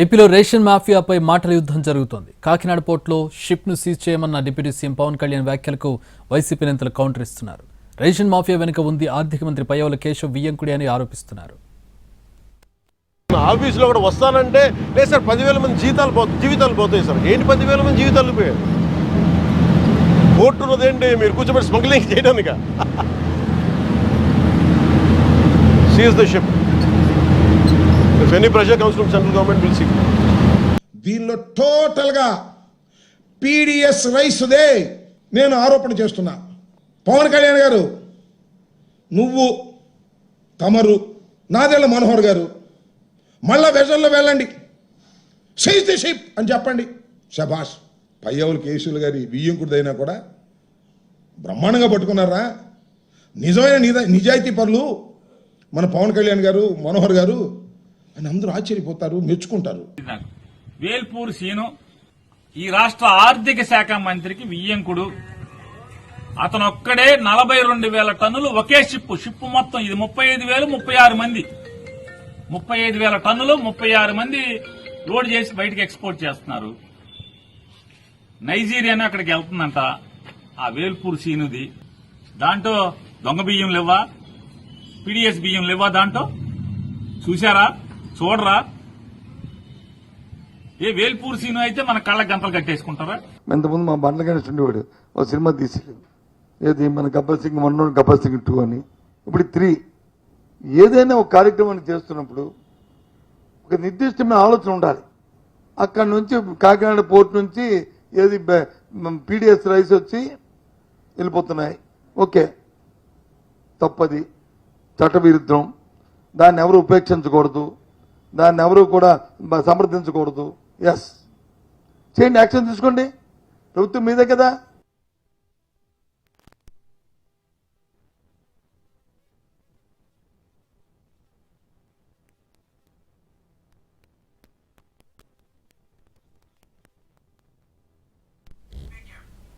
ఏపీలో రేషన్ మాఫియాపై మాటల యుద్ధం జరుగుతోంది. కాకినాడ పోర్టులో షిప్ను సీజ్ చేయమన్న డిప్యూటీ సీఎం పవన్ కళ్యాణ్ వ్యాఖ్యలకు వైసీపీ నేతలు కౌంటర్ ఇస్తున్నారు. రేషన్ మాఫియా వెనుక ఉంది ఆర్థిక మంత్రి పయ్యావుల కేశవ్ వియ్యంకుడి అని ఆరోపిస్తున్నారు. ఆఫీసులో కూడా వస్తానంటే లేదు సార్ 10,000 మంది జీవితాలు పోతాయి సార్. ఏంటి 10,000 మంది జీవితాలు పోయాయి? పోర్టు ఉన్నదేంటి మీరు కూర్చోబెట్టి స్మగ్లింగ్ చేయడానిక? Seize the ship. If any pressure comes from central government, we'll see. దీనిలో టోటల్గా పీడిఎస్ రైస్దే నేను ఆరోపణ చేస్తున్నా. పవన్ కళ్యాణ్ గారు, నువ్వు, తమరు, నాదెళ్ల మనోహర్ గారు మళ్ళా వెజల్లో వెళ్ళండి, సీజ్ ది షిప్ అని చెప్పండి. శభాష్. పయ్యావుల కేసులు గారి వియ్యంకుడిదైనా కూడా బ్రహ్మాండంగా పట్టుకున్నారా. నిజమైన నిజాయితీ పరులు మన పవన్ కళ్యాణ్ గారు, మనోహర్ గారు అని అందరూ ఆశ్చర్యపోతారు, మెచ్చుకుంటారు. వేల్పూర్ సీను ఈ రాష్ట్ర ఆర్థిక శాఖ మంత్రికి వియ్యంకుడు. అతను ఒక్కడే 42,000 టన్నులు ఒకే షిప్ మొత్తం ఇది 35,000 36 మంది 35,000 టన్నులు 36 మంది లోడ్ చేసి బయటకు ఎక్స్పోర్ట్ చేస్తున్నారు. నైజీరియానే అక్కడికి వెళ్తుందంట ఆ వేల్పూర్ సీనుది. దాంట్లో దొంగ బియ్యం లేవా, పీడీఎస్ బియ్యం లేవా? దాంట్లో చూశారా? చూడరా? ఏ వేల్పూర్ సీను అయితే మన కళ్ళ గంటలు కట్టేసుకుంటారా? ఇంతకుముందు మా బండ్ల గణేష్ ఉండేవాడు ఒక సినిమా తీసాడు, ఏది మన గబ్బర్ సింగ్ 1, గబ్బర్ సింగ్ 2 అని. ఇప్పుడు 3. ఏదైనా ఒక కార్యక్రమాన్ని చేస్తున్నప్పుడు ఒక నిర్దిష్టమైన ఆలోచన ఉండాలి. అక్కడి నుంచి కాకినాడ పోర్ట్ నుంచి ఏది పీడిఎస్ రైస్ వచ్చి వెళ్ళిపోతున్నాయి, ఓకే, తప్పది, చట్టవిరుద్ధం, దాన్ని ఎవరు ఉపేక్షించకూడదు, దాన్ని ఎవరు కూడా సమర్థించకూడదు. ఎస్ చేయండి, యాక్షన్ తీసుకోండి, ప్రభుత్వం మీదే కదా.